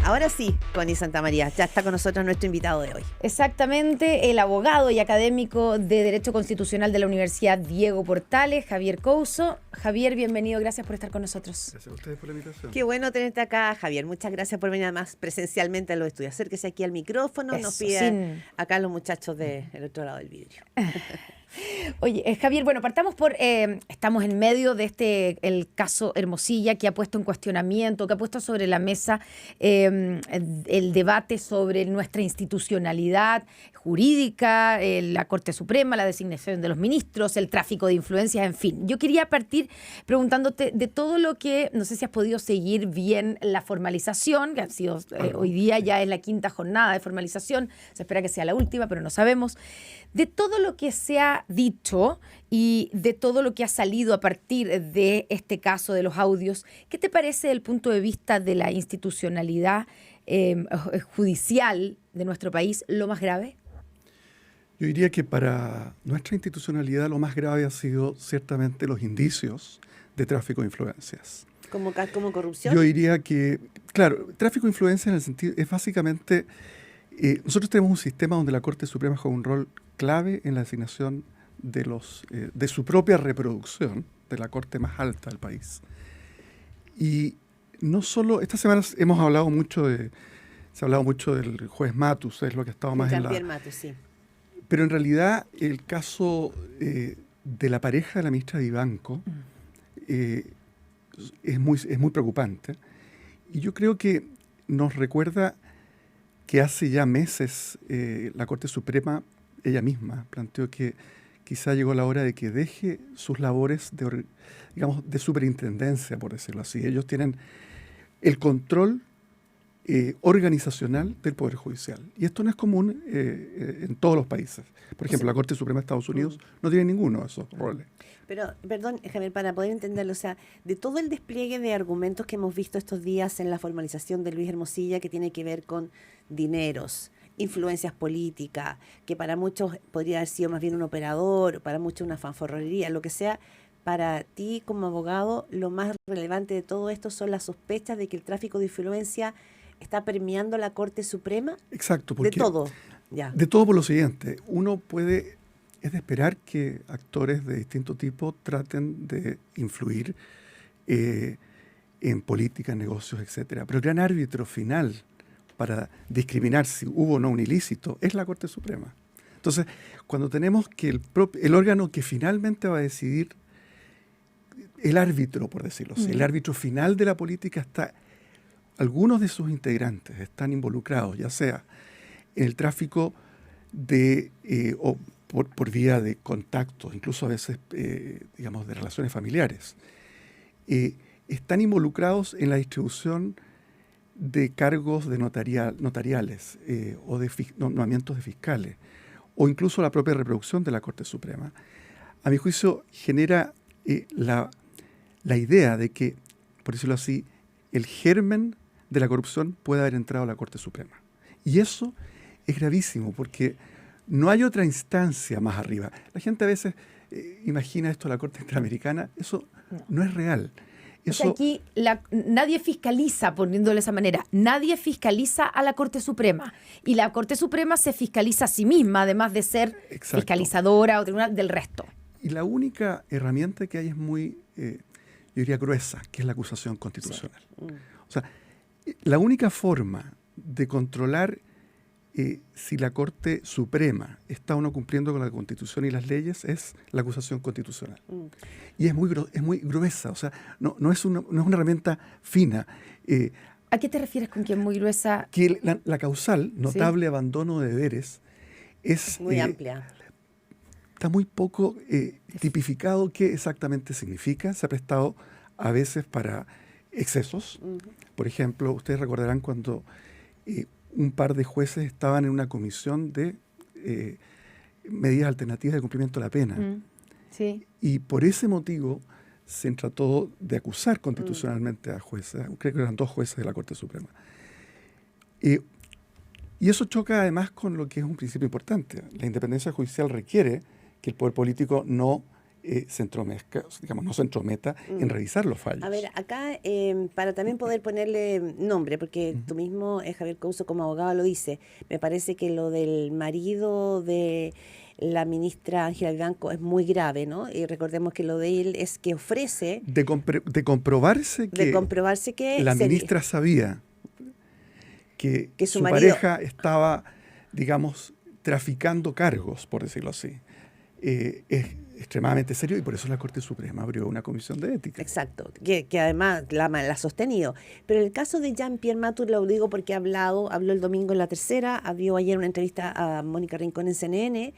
Ahora sí, Connie Santamaría, ya está con nosotros nuestro invitado de hoy. Exactamente, el abogado y académico de Derecho Constitucional de la Universidad Diego Portales, Javier Couso. Javier, bienvenido, gracias por estar con nosotros. Gracias a ustedes por la invitación. Qué bueno tenerte acá, Javier. Muchas gracias por venir además presencialmente a los estudios. Acérquese aquí al micrófono, Eso, nos piden acá los muchachos del otro lado del vidrio. Oye, Javier, bueno, partamos por, estamos en medio de el caso Hermosilla, que ha puesto en cuestionamiento, que ha puesto sobre la mesa el debate sobre nuestra institucionalidad jurídica, la Corte Suprema, la designación de los ministros, el tráfico de influencias, en fin. Yo quería partir preguntándote de todo lo que, no sé si has podido seguir bien la formalización, que han sido, hoy día ya es la quinta jornada de formalización, se espera que sea la última, pero no sabemos. De todo lo que se ha dicho y de todo lo que ha salido a partir de este caso de los audios, ¿qué te parece desde el punto de vista de la institucionalidad judicial de nuestro país lo más grave? Yo diría que para nuestra institucionalidad lo más grave ha sido ciertamente los indicios de tráfico de influencias. ¿Como corrupción? Yo diría que, claro, tráfico de influencias en el sentido, es básicamente, nosotros tenemos un sistema donde la Corte Suprema juega un rol clave en la designación de su propia reproducción, de la corte más alta del país. Y no solo, esta semana se ha hablado mucho del juez Matus, es lo que ha estado más en la... Matus, sí. Pero en realidad el caso de la pareja de la ministra Vivanco es muy preocupante. Y yo creo que nos recuerda que hace ya meses la Corte Suprema ella misma planteó que quizá llegó la hora de que deje sus labores de superintendencia, por decirlo así. Ellos tienen el control organizacional del Poder Judicial. Y esto no es común en todos los países. Por ejemplo, la Corte Suprema de Estados Unidos no tiene ninguno de esos roles. Pero, perdón, Javier, para poder entenderlo, o sea, de todo el despliegue de argumentos que hemos visto estos días en la formalización de Luis Hermosilla, que tiene que ver con dineros, influencias políticas, que para muchos podría haber sido más bien un operador, para muchos una fanfarronería, lo que sea, para ti como abogado, lo más relevante de todo esto son las sospechas de que el tráfico de influencia está permeando la Corte Suprema. Exacto. Porque de todo. Ya. De todo por lo siguiente, es de esperar que actores de distinto tipo traten de influir en política, en negocios, etcétera. Pero el gran árbitro final para discriminar si hubo o no un ilícito es la Corte Suprema. Entonces, cuando tenemos que el órgano que finalmente va a decidir, el árbitro, por decirlo así, el árbitro final de la política algunos de sus integrantes están involucrados, ya sea en el tráfico o por vía de contactos, incluso a veces, de relaciones familiares. Están involucrados en la distribución de cargos de notariales o de nombramientos de fiscales, o incluso la propia reproducción de la Corte Suprema. A mi juicio, genera la idea de que, por decirlo así, el germen de la corrupción puede haber entrado a la Corte Suprema. Y eso es gravísimo, porque no hay otra instancia más arriba. La gente a veces imagina esto de la Corte Interamericana, eso no es real. Eso, o sea, aquí nadie fiscaliza, poniéndolo de esa manera, nadie fiscaliza a la Corte Suprema. Y la Corte Suprema se fiscaliza a sí misma, además de ser fiscalizadora o tribunal del resto. Y la única herramienta que hay es muy, yo diría, gruesa, que es la acusación constitucional. Sí. O sea, la única forma de controlar si la Corte Suprema está o no cumpliendo con la Constitución y las leyes es la acusación constitucional. Y es muy gruesa, o sea, no es una herramienta fina. ¿A qué te refieres con que es muy gruesa? Que la causal, notable abandono de deberes, es muy amplia. Está muy poco tipificado qué exactamente significa. Se ha prestado a veces para excesos. Por ejemplo, ustedes recordarán cuando un par de jueces estaban en una comisión de medidas alternativas de cumplimiento de la pena. Sí. Y por ese motivo se trató de acusar constitucionalmente a jueces, creo que eran 2 jueces de la Corte Suprema. Y eso choca además con lo que es un principio importante. La independencia judicial requiere que el poder político no se entromezca, digamos, no se entrometa en revisar los fallos. A ver, acá, para también poder ponerle nombre, porque tú mismo, Javier Couso, como abogado lo dice, me parece que lo del marido de la ministra Ángela Vivanco es muy grave, ¿no? Y recordemos que lo de él es que ofrece... De comprobarse que la ministra sabía que su pareja estaba, digamos, traficando cargos, por decirlo así. Es extremadamente serio y por eso la Corte Suprema abrió una comisión de ética. Exacto, que además la ha sostenido. Pero en el caso de Jean-Pierre Matus, lo digo porque habló el domingo en La Tercera, dio ayer una entrevista a Mónica Rincón en CNN.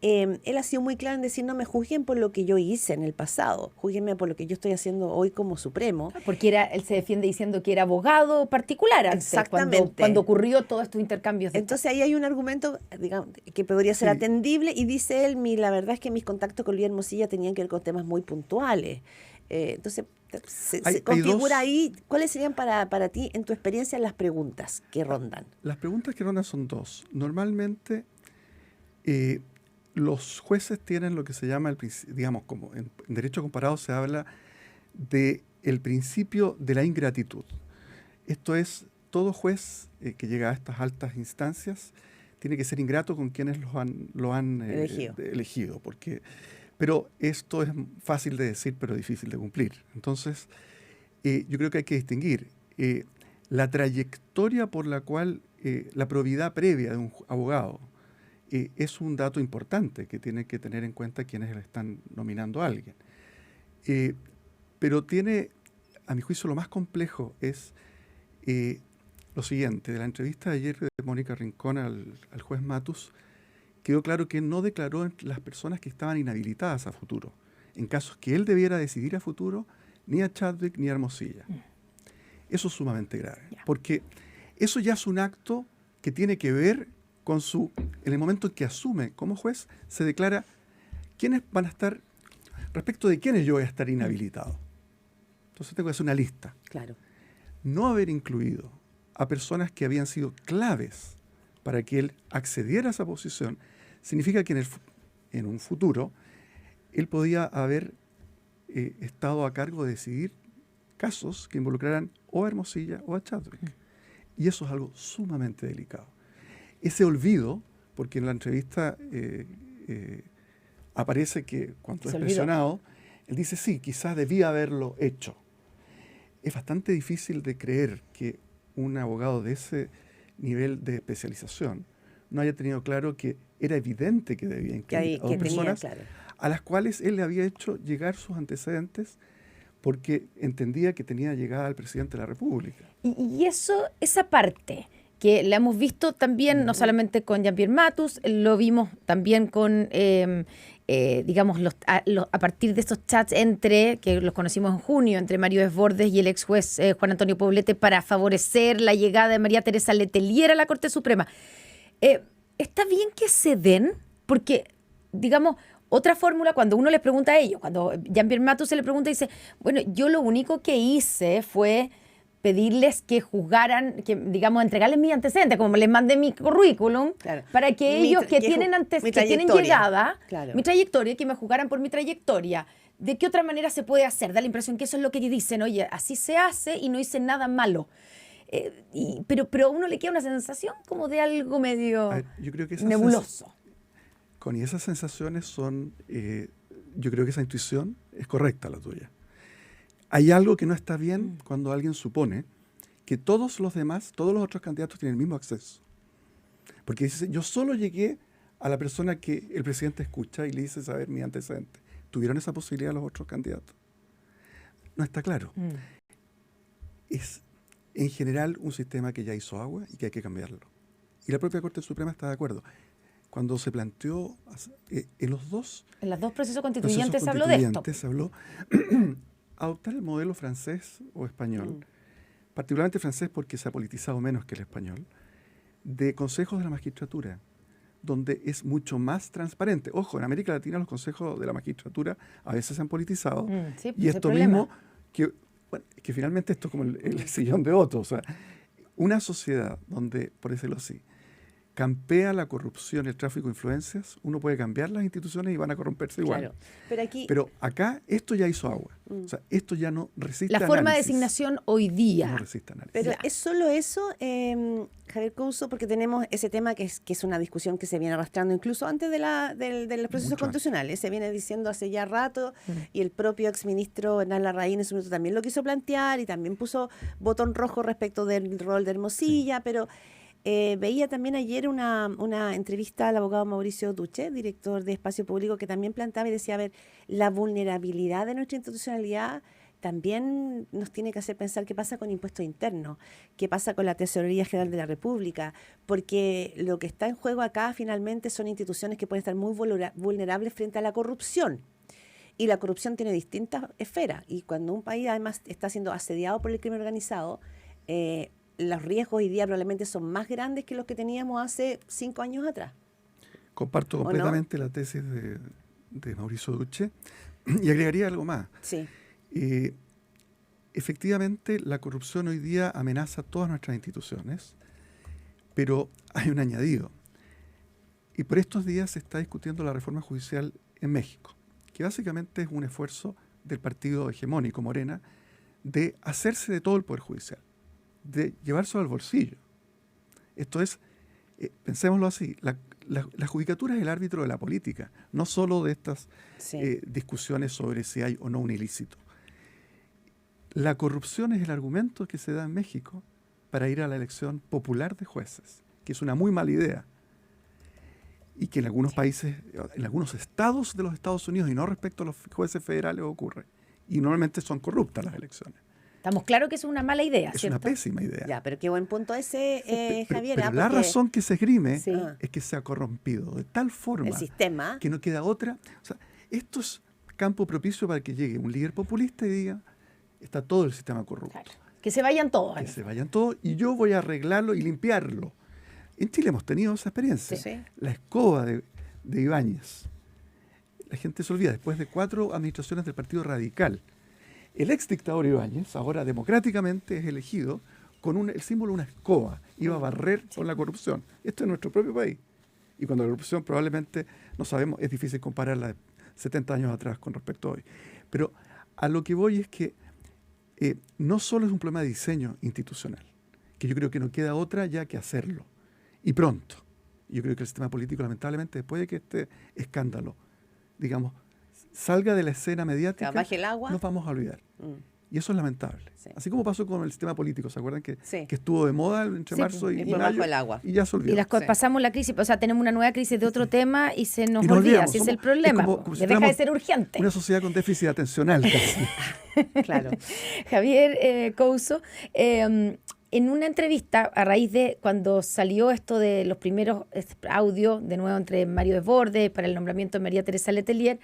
Él ha sido muy claro en decir: no me juzguen por lo que yo hice en el pasado, júzguenme por lo que yo estoy haciendo hoy como Supremo. Porque él se defiende diciendo que era abogado particular antes, exactamente, cuando ocurrió todos estos intercambios. Entonces ahí hay un argumento, digamos, que podría ser atendible, y dice él: la verdad es que mis contactos con Luis Hermosilla tenían que ver con temas muy puntuales. Entonces se configura ahí. ¿Cuáles serían para ti, en tu experiencia, las preguntas que rondan? Las preguntas que rondan son dos. Normalmente los jueces tienen lo que se llama, digamos, como en derecho comparado se habla de el principio de la ingratitud. Esto es, todo juez que llega a estas altas instancias tiene que ser ingrato con quienes lo han elegido, pero esto es fácil de decir, pero difícil de cumplir. Entonces, yo creo que hay que distinguir la trayectoria por la cual la probidad previa de un abogado es un dato importante que tienen que tener en cuenta quienes le están nominando a alguien. Pero tiene, a mi juicio, lo más complejo es lo siguiente. De la entrevista de ayer de Mónica Rincón al juez Matus, quedó claro que no declaró las personas que estaban inhabilitadas a futuro, en casos que él debiera decidir a futuro, ni a Chadwick ni a Hermosilla. Eso es sumamente grave, porque eso ya es un acto que tiene que ver con en el momento en que asume como juez, se declara quiénes van a estar, respecto de quiénes yo voy a estar inhabilitado. Entonces tengo que hacer una lista. Claro. No haber incluido a personas que habían sido claves para que él accediera a esa posición, significa que en un futuro él podía haber estado a cargo de decidir casos que involucraran o a Hermosilla o a Chadwick. Y eso es algo sumamente delicado. Ese olvido, porque en la entrevista aparece que cuando es presionado, él dice: sí, quizás debía haberlo hecho. Es bastante difícil de creer que un abogado de ese nivel de especialización no haya tenido claro que era evidente que debía incluir a dos personas a las cuales él le había hecho llegar sus antecedentes porque entendía que tenía llegada al presidente de la República. Y esa parte que la hemos visto también, no solamente con Jean-Pierre Matus, lo vimos también con, digamos, a partir de estos chats que los conocimos en junio, entre Mario Desbordes y el ex juez Juan Antonio Poblete para favorecer la llegada de María Teresa Letelier a la Corte Suprema. ¿Está bien que se den? Porque, digamos, otra fórmula, cuando uno les pregunta a ellos, cuando Jean-Pierre Matus se le pregunta, dice: bueno, yo lo único que hice fue pedirles que juzgaran, que, digamos, entregarles mis antecedentes, como les mandé mi currículum, para que ellos que tienen llegada, mi trayectoria, que me juzgaran por mi trayectoria. ¿De qué otra manera se puede hacer? Da la impresión que eso es lo que dicen: oye, así se hace y no hice nada malo. Pero a uno le queda una sensación como de algo medio yo creo que nebuloso. Y esas sensaciones son, yo creo que esa intuición es correcta, la tuya. Hay algo que no está bien cuando alguien supone que todos los otros candidatos tienen el mismo acceso. Porque dice: yo solo llegué a la persona que el presidente escucha y le dice saber mi antecedente. ¿Tuvieron esa posibilidad los otros candidatos? No está claro. Es, en general, un sistema que ya hizo agua y que hay que cambiarlo. Y la propia Corte Suprema está de acuerdo. Cuando se planteó en los dos procesos constituyentes se habló de esto. Se habló adoptar el modelo francés o español, particularmente francés porque se ha politizado menos que el español, de consejos de la magistratura, donde es mucho más transparente. Ojo, en América Latina los consejos de la magistratura a veces se han politizado, y esto mismo, que finalmente esto es como el sillón de Otto, o sea, una sociedad donde, por decirlo así, campea la corrupción y el tráfico de influencias, uno puede cambiar las instituciones y van a corromperse igual. Claro. Pero acá esto ya hizo agua. O sea, esto ya no resiste La forma de análisis. designación hoy día. No resiste análisis. Pero Ya. es solo eso, Javier Couso, porque tenemos ese tema que es una discusión que se viene arrastrando incluso antes de los procesos Mucho constitucionales. Se viene diciendo hace ya rato, y el propio exministro Hernán Larraín en su momento también lo quiso plantear y también puso botón rojo respecto del rol de Hermosilla, pero veía también ayer una entrevista al abogado Mauricio Duche, director de Espacio Público, que también planteaba y decía, a ver, la vulnerabilidad de nuestra institucionalidad también nos tiene que hacer pensar qué pasa con impuestos internos, qué pasa con la Tesorería General de la República, porque lo que está en juego acá finalmente son instituciones que pueden estar muy vulnerables frente a la corrupción. Y la corrupción tiene distintas esferas. Y cuando un país además está siendo asediado por el crimen organizado, los riesgos hoy día probablemente son más grandes que los que teníamos hace 5 años atrás. Comparto ¿O no? completamente la tesis de Mauricio Duche y agregaría algo más. Sí. Efectivamente, la corrupción hoy día amenaza todas nuestras instituciones, pero hay un añadido. Y por estos días se está discutiendo la reforma judicial en México, que básicamente es un esfuerzo del partido hegemónico Morena de hacerse de todo el Poder Judicial, de llevárselo al bolsillo. Esto es, pensémoslo así, la judicatura es el árbitro de la política, no solo de estas discusiones sobre si hay o no un ilícito. La corrupción es el argumento que se da en México para ir a la elección popular de jueces, que es una muy mala idea. Y que en algunos países, en algunos estados de los Estados Unidos, y no respecto a los jueces federales, ocurre. Y normalmente son corruptas las elecciones. Estamos claros que es una mala idea, Es ¿cierto? una pésima idea. Ya, pero qué buen punto ese, Javier. Pero la razón que se esgrime Sí. es que se ha corrompido de tal forma el sistema. que no queda otra. O sea, esto es campo propicio para que llegue un líder populista y diga, está todo el sistema corrupto. Claro. Que se vayan todos. Que se vayan todos y yo voy a arreglarlo y limpiarlo. En Chile hemos tenido esa experiencia. Sí. La escoba de Ibáñez. La gente se olvida, después de 4 administraciones del Partido Radical, el ex dictador Ibáñez, ahora democráticamente es elegido con el símbolo de una escoba. Iba a barrer con la corrupción. Esto es nuestro propio país. Y cuando la corrupción probablemente, no sabemos, es difícil compararla de 70 años atrás con respecto a hoy. Pero a lo que voy es que no solo es un problema de diseño institucional, que yo creo que no queda otra ya que hacerlo. Y pronto. Yo creo que el sistema político, lamentablemente, después de que este escándalo, digamos, salga de la escena mediática, baje el agua, nos vamos a olvidar. Y eso es lamentable. Sí. Así como pasó con el sistema político, ¿se acuerdan que Sí. estuvo de moda entre Sí, marzo y y bajo mayo? el agua. Y ya se olvidó. Y Sí. pasamos la crisis, o sea, tenemos una nueva crisis de otro tema y se nos Y nos olvida, olvidamos. si es el Somos- problema, es como que si deja de fuéramos ser urgente. Una sociedad con déficit atencional casi. Claro. Javier Couso, en una entrevista a raíz de cuando salió esto de los primeros audios, de nuevo entre Mario Desbordes para el nombramiento de María Teresa Letelier,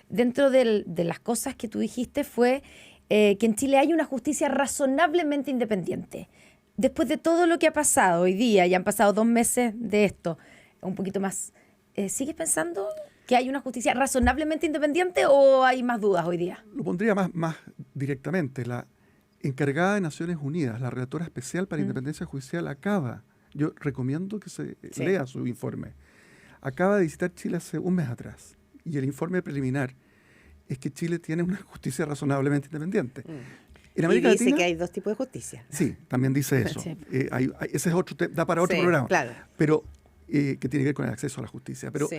dentro de las cosas que tú dijiste fue que en Chile hay una justicia razonablemente independiente. Después de todo lo que ha pasado hoy día, ya han pasado 2 meses de esto, un poquito más, ¿sigues pensando que hay una justicia razonablemente independiente o hay más dudas hoy día? Lo pondría más directamente. La encargada de Naciones Unidas, la relatora especial para Independencia Judicial, yo recomiendo que se lea su informe, acaba de visitar Chile hace un mes atrás. Y el informe preliminar es que Chile tiene una justicia razonablemente independiente. En Y América dice Latina, que hay 2 tipos de justicia. sí, también dice eso. Sí. Ese es otro da para otro Sí, programa. claro. Pero que tiene que ver con el acceso a la justicia. Pero, Sí.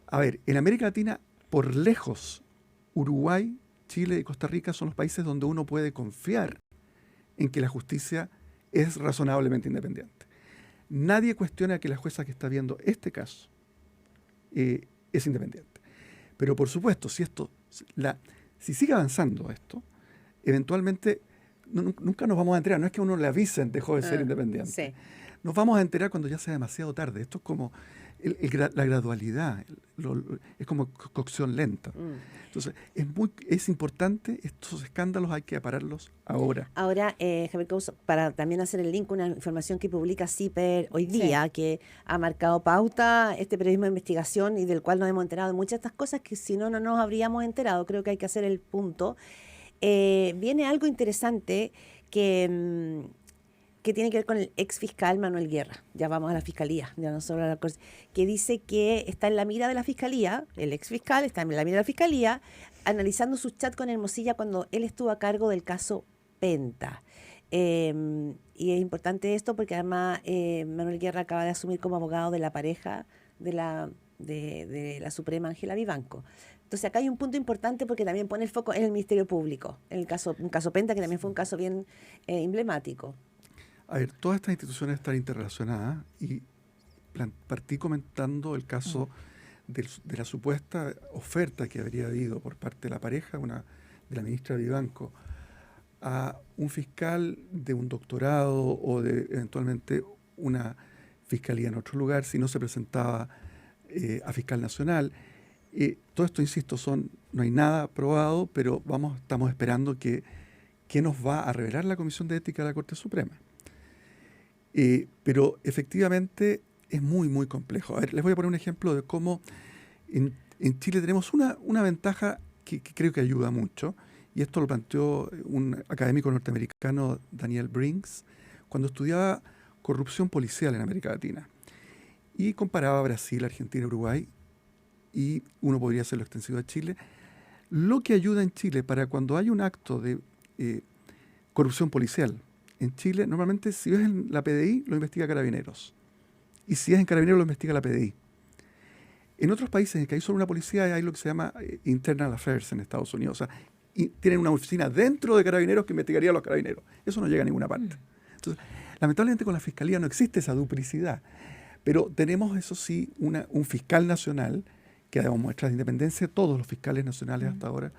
a ver, en América Latina, por lejos, Uruguay, Chile y Costa Rica son los países donde uno puede confiar en que la justicia es razonablemente independiente. Nadie cuestiona que la jueza que está viendo este caso es independiente. Pero por supuesto, si sigue avanzando esto, eventualmente nunca nos vamos a enterar. No es que a uno le avisen dejó de ser independiente. Sí. Nos vamos a enterar cuando ya sea demasiado tarde. Esto es como la gradualidad, es como cocción lenta. Entonces, es importante, estos escándalos hay que pararlos ahora. Ahora, Javier Couso, para también hacer el link, una información que publica CIPER hoy día, que ha marcado pauta este periodismo de investigación y del cual nos hemos enterado de muchas de estas cosas que si no, no nos habríamos enterado. Creo que hay que hacer el punto. Viene algo interesante que que tiene que ver con el ex fiscal Manuel Guerra. Ya vamos a la fiscalía, ya no solo a la corte, que dice que está en la mira de la fiscalía, el ex fiscal está en la mira de la fiscalía, analizando su chat con Hermosilla cuando él estuvo a cargo del caso Penta. Y es importante esto porque además Manuel Guerra acaba de asumir como abogado de la pareja de la Suprema, Ángela Vivanco. Entonces acá hay un punto importante porque también pone el foco en el Ministerio Público, en el caso, un caso Penta que también fue un caso bien emblemático. A ver, todas estas instituciones están interrelacionadas y partí comentando el caso de la supuesta oferta que habría habido por parte de la pareja, de la ministra Vivanco, a un fiscal de un doctorado o de eventualmente una fiscalía en otro lugar si no se presentaba a fiscal nacional. Todo esto, insisto, no hay nada probado, pero estamos esperando qué nos va a revelar la Comisión de Ética de la Corte Suprema. Pero efectivamente es muy, muy complejo. A ver, les voy a poner un ejemplo de cómo en Chile tenemos una ventaja que creo que ayuda mucho, y esto lo planteó un académico norteamericano, Daniel Brinks, cuando estudiaba corrupción policial en América Latina. Y comparaba Brasil, Argentina, Uruguay, y uno podría hacerlo extensivo a Chile. Lo que ayuda en Chile para cuando hay un acto de corrupción policial, en Chile, normalmente, si es en la PDI, lo investiga Carabineros. Y si es en Carabineros, lo investiga la PDI. En otros países en que hay solo una policía, hay lo que se llama Internal Affairs en Estados Unidos. O sea, y tienen una oficina dentro de Carabineros que investigaría a los Carabineros. Eso no llega a ninguna parte. Entonces, lamentablemente con la Fiscalía no existe esa duplicidad. Pero tenemos, eso sí, un fiscal nacional que ha dado muestras de independencia. Todos los fiscales nacionales hasta ahora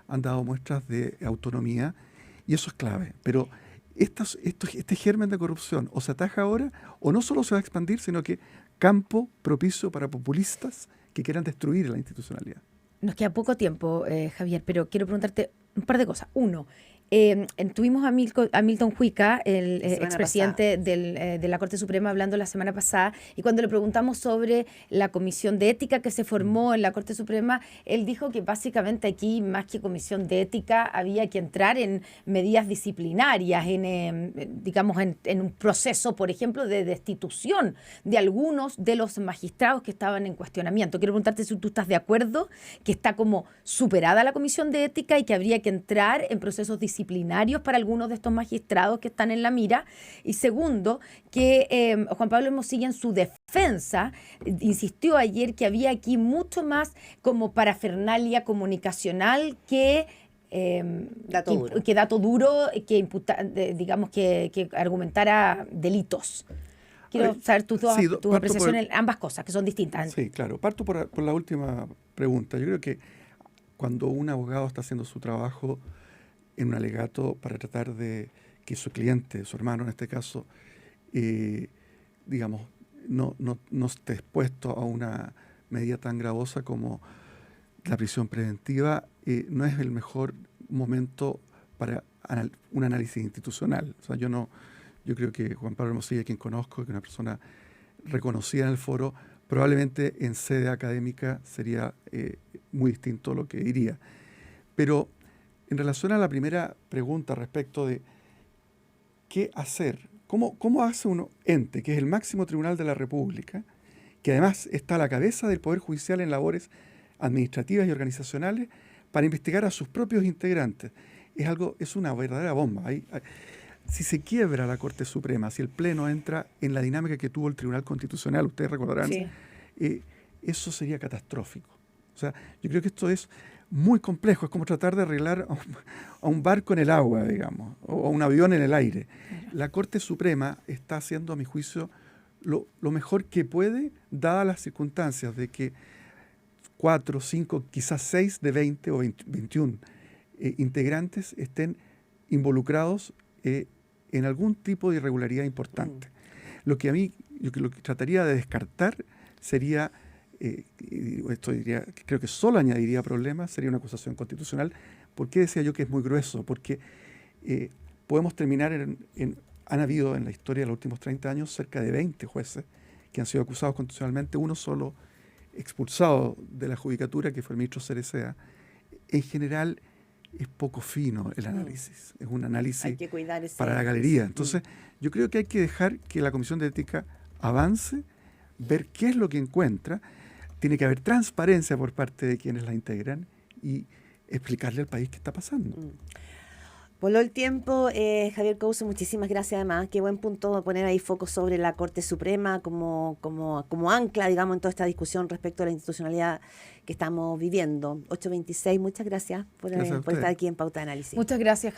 han dado muestras de autonomía. Y eso es clave. Pero este germen de corrupción o se ataja ahora o no solo se va a expandir, sino que campo propicio para populistas que quieran destruir la institucionalidad. Nos queda poco tiempo, Javier, pero quiero preguntarte un par de cosas. Uno, tuvimos a Milton Huica, el expresidente de la Corte Suprema, hablando la semana pasada, y cuando le preguntamos sobre la comisión de ética que se formó en la Corte Suprema, él dijo que básicamente aquí, más que comisión de ética, había que entrar en medidas disciplinarias, digamos, en un proceso, por ejemplo, de destitución de algunos de los magistrados que estaban en cuestionamiento. Quiero preguntarte si tú estás de acuerdo que está como superada la comisión de ética y que habría que entrar en procesos disciplinarios para algunos de estos magistrados que están en la mira. Y segundo, que Juan Pablo Hermosilla en su defensa insistió ayer que había aquí mucho más como parafernalia comunicacional que dato duro, digamos que argumentara delitos. Quiero saber tus apreciaciones en ambas cosas, que son distintas. Sí, claro. Parto por la última pregunta. Yo creo que cuando un abogado está haciendo su trabajo en un alegato para tratar de que su cliente, su hermano en este caso, digamos, no esté expuesto a una medida tan gravosa como la prisión preventiva, no es el mejor momento para un análisis institucional. O sea, yo creo que Juan Pablo Hermosilla, quien conozco, que es una persona reconocida en el foro, probablemente en sede académica sería muy distinto lo que diría. Pero en relación a la primera pregunta respecto de qué hacer, cómo hace un ente, que es el máximo tribunal de la República, que además está a la cabeza del Poder Judicial en labores administrativas y organizacionales, para investigar a sus propios integrantes. Es una verdadera bomba. Si se quiebra la Corte Suprema, si el Pleno entra en la dinámica que tuvo el Tribunal Constitucional, ustedes recordarán, sí, eso sería catastrófico. O sea, yo creo que esto es muy complejo, es como tratar de arreglar a un barco en el agua, digamos, o a un avión en el aire. La Corte Suprema está haciendo, a mi juicio, lo mejor que puede, dadas las circunstancias de que 4, 5, quizás 6 de 20 o 21 integrantes estén involucrados en algún tipo de irregularidad importante. Lo que trataría de descartar sería, creo que solo añadiría problemas, sería una acusación constitucional. ¿Por qué decía yo que es muy grueso? Porque podemos terminar han habido en la historia de los últimos 30 años cerca de 20 jueces que han sido acusados constitucionalmente, uno solo expulsado de la judicatura, que fue el ministro Cereceda. En general, es poco fino el análisis. Es un análisis Hay que cuidar ese... para la galería. Entonces, yo creo que hay que dejar que la Comisión de Ética avance, ver qué es lo que encuentra. Tiene que haber transparencia por parte de quienes la integran y explicarle al país qué está pasando. Voló el tiempo, Javier Couso, muchísimas gracias además. Qué buen punto poner ahí foco sobre la Corte Suprema como ancla, digamos, en toda esta discusión respecto a la institucionalidad que estamos viviendo. 8:26, muchas gracias por Gracias a estar ustedes. aquí en Pauta de Análisis. Muchas gracias, Javier.